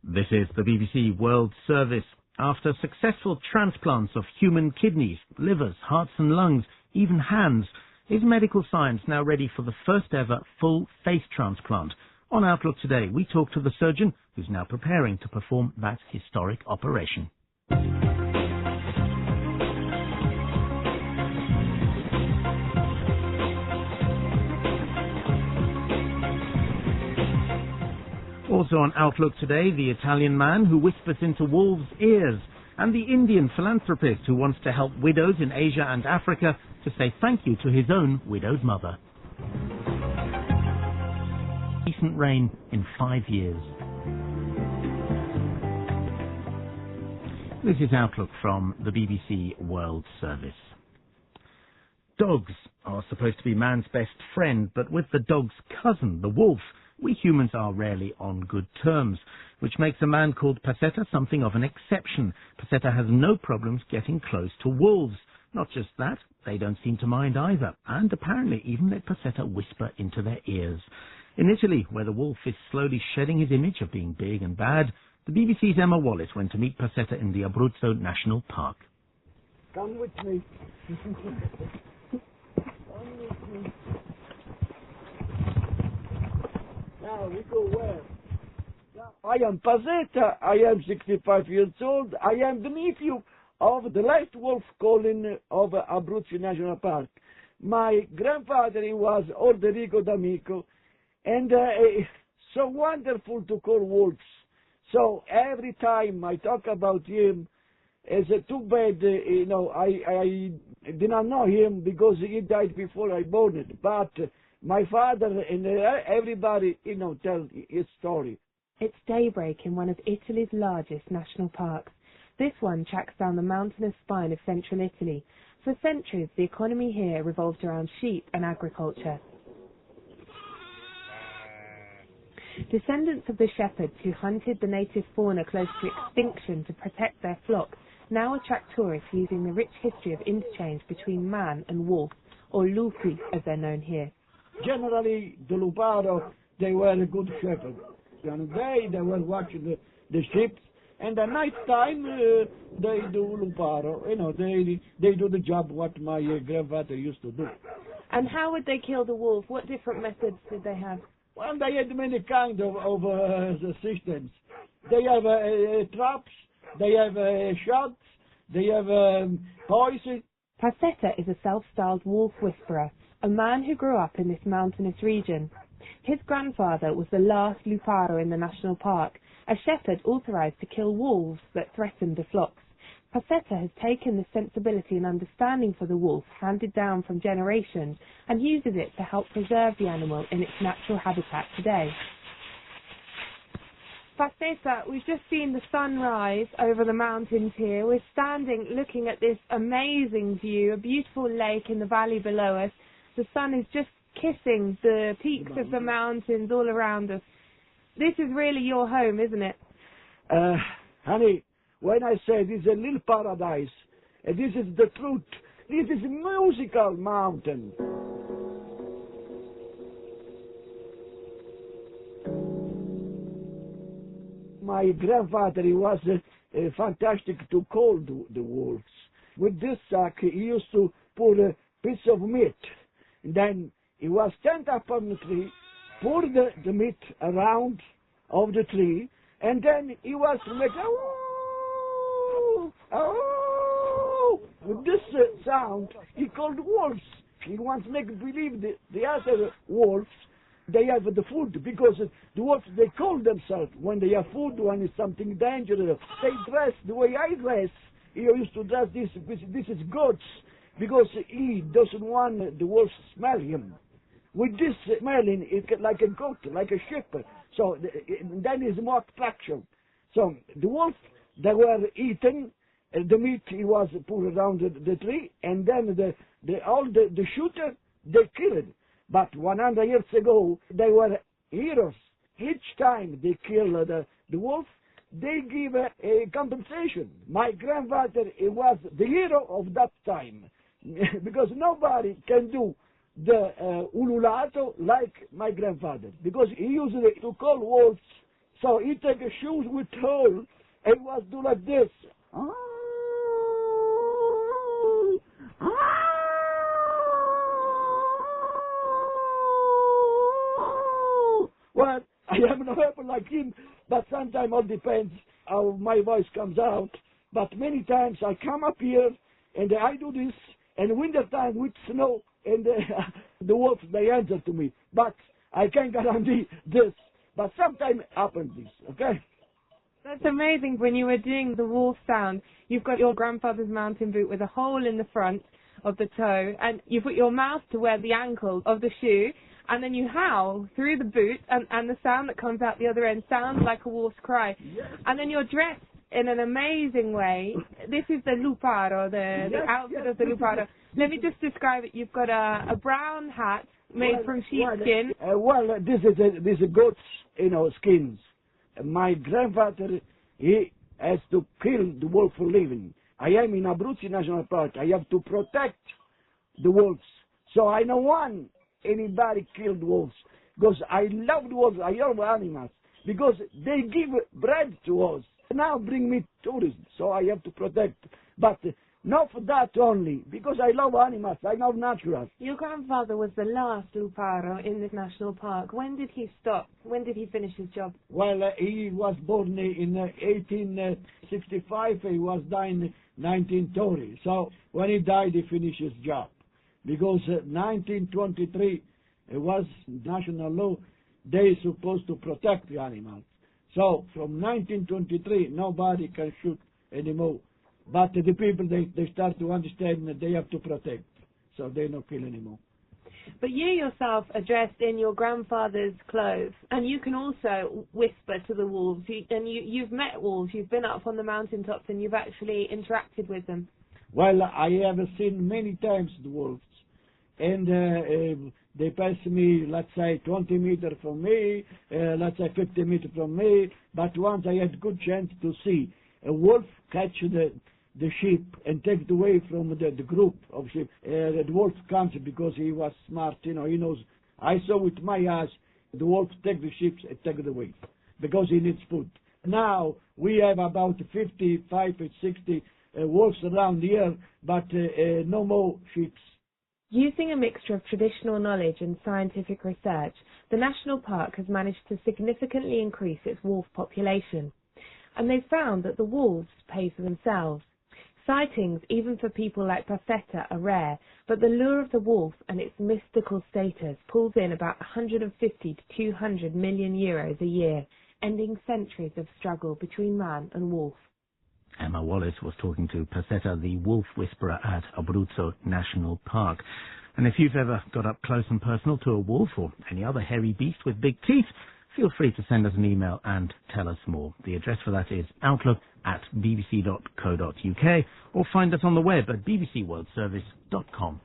This is the BBC World Service. After successful transplants of human kidneys, livers, hearts and lungs, even hands, is medical science now ready for the first ever full face transplant? On Outlook today, we talk to the surgeon who's now preparing to perform that historic operation. Also on Outlook today, the Italian man who whispers into wolves' ears, and the Indian philanthropist who wants to help widows in Asia and Africa to say thank you to his own widowed mother. Decent rain in 5 years. This is Outlook from the BBC World Service. Dogs are supposed to be man's best friend, but with the dog's cousin, the wolf, we humans are rarely on good terms, which makes a man called Pasetta something of an exception. Pasetta has no problems getting close to wolves. Not just that, they don't seem to mind either, and apparently even let Pasetta whisper into their ears. In Italy, where the wolf is slowly shedding his image of being big and bad, the BBC's Emma Wallace went to meet Pasetta in the Abruzzo National Park. Come with me. Come with me. Now we go where? I am Pasetta, I am 65 years old, I am the nephew of the last wolf calling of Abruzzo National Park. My grandfather he was Orderico D'Amico, and so wonderful to call wolves. So every time I talk about him, it's too bad, I did not know him because he died before I born it, but my father and everybody, tell his story. It's daybreak in one of Italy's largest national parks. This one tracks down the mountainous spine of central Italy. For centuries, the economy here revolved around sheep and agriculture. Descendants of the shepherds who hunted the native fauna close to extinction to protect their flocks now attract tourists using the rich history of interchange between man and wolf, or lupi as they're known here. Generally, the luparo, they were a good shepherd. And they were watching the sheep, and at night time they do luparo. They do the job what my grandfather used to do. And how would they kill the wolf? What different methods did they have? Well, they had many kind of systems. They have traps, they have shots, they have poison. Pasetta is a self-styled wolf whisperer, a man who grew up in this mountainous region. His grandfather was the last luparo in the national park, a shepherd authorised to kill wolves that threatened the flocks. Pasetta has taken the sensibility and understanding for the wolf handed down from generations and uses it to help preserve the animal in its natural habitat today. Pasetta, we've just seen the sun rise over the mountains here. We're standing looking at this amazing view, a beautiful lake in the valley below us. The sun is just kissing the peaks of the mountains all around us. This is really your home, isn't it? Honey, when I say this is a little paradise, this is the truth. This is a musical mountain. My grandfather, he was fantastic to call the wolves. With this sack, he used to put a piece of meat. And then he was stand up on the tree, pour the meat around of the tree, and then he was to make oh, oh. With this sound, he called wolves. He wants to make believe the other wolves, they have the food, because the wolves, they call themselves when they have food, when it's something dangerous. They dress the way I dress. He used to dress this is goats, because he doesn't want the wolves to smell him. With this smelling, it's like a goat, like a sheep. So then is more attraction. So the wolves, they were eaten, the meat he was put around the tree, and then the shooter, they killed. But 100 years ago, they were heroes. Each time they kill the wolf, they give a compensation. My grandfather, he was the hero of that time, because nobody can do the ululato like my grandfather, because he used to call wolves So he take a shoes with hole, and he was do like this. Well, I am not able like him, but sometimes all depends how my voice comes out. But many times I come up here and I do this, and winter time with snow, and the wolves, they answer to me. But I can't guarantee this. But sometimes happens this, okay? That's amazing. When you were doing the wolf sound, you've got your grandfather's mountain boot with a hole in the front of the toe, and you put your mouth to where the ankle of the shoe, and then you howl through the boot, and the sound that comes out the other end sounds like a wolf's cry. Yes. And then you're dressed in an amazing way. This is the luparo, the outfit of the luparo. Let me just describe it. You've got a brown hat made from sheepskin. This is a goat's, skins. My grandfather, he has to kill the wolf for living. I am in Abruzzi National Park. I have to protect the wolves. So I don't want anybody killed wolves, because I love the wolves. I love animals, because they give bread to us. Now bring me tourists, so I have to protect. But not for that only, because I love animals. I love nature. Your grandfather was the last luparo in this national park. When did he stop? When did he finish his job? Well, he was born in 1865. He was died in 1930. So when he died, he finished his job. Because 1923 it was national law. They supposed to protect the animals. So from 1923, nobody can shoot anymore. But the people, they start to understand that they have to protect. So they don't kill anymore. But you yourself are dressed in your grandfather's clothes, and you can also whisper to the wolves. You've met wolves. You've been up on the mountaintops, and you've actually interacted with them. Well, I have seen many times the wolves. And they pass me, let's say, 20 meters from me, let's say 50 meters from me. But once I had good chance to see a wolf catch the sheep and take it away from the group of sheep. The wolf comes because he was smart, he knows. I saw with my eyes the wolf take the sheep and take it away because he needs food. Now we have about 55 or 60 wolves around here, but no more sheep. Using a mixture of traditional knowledge and scientific research, the national park has managed to significantly increase its wolf population. And they've found that the wolves pay for themselves. Sightings, even for people like Pasetta, are rare, but the lure of the wolf and its mystical status pulls in about 150 to 200 million euros a year, ending centuries of struggle between man and wolf. Emma Wallace was talking to Pasetta, the wolf whisperer at Abruzzo National Park. And if you've ever got up close and personal to a wolf or any other hairy beast with big teeth, feel free to send us an email and tell us more. The address for that is outlook@bbc.co.uk, or find us on the web at bbcworldservice.com.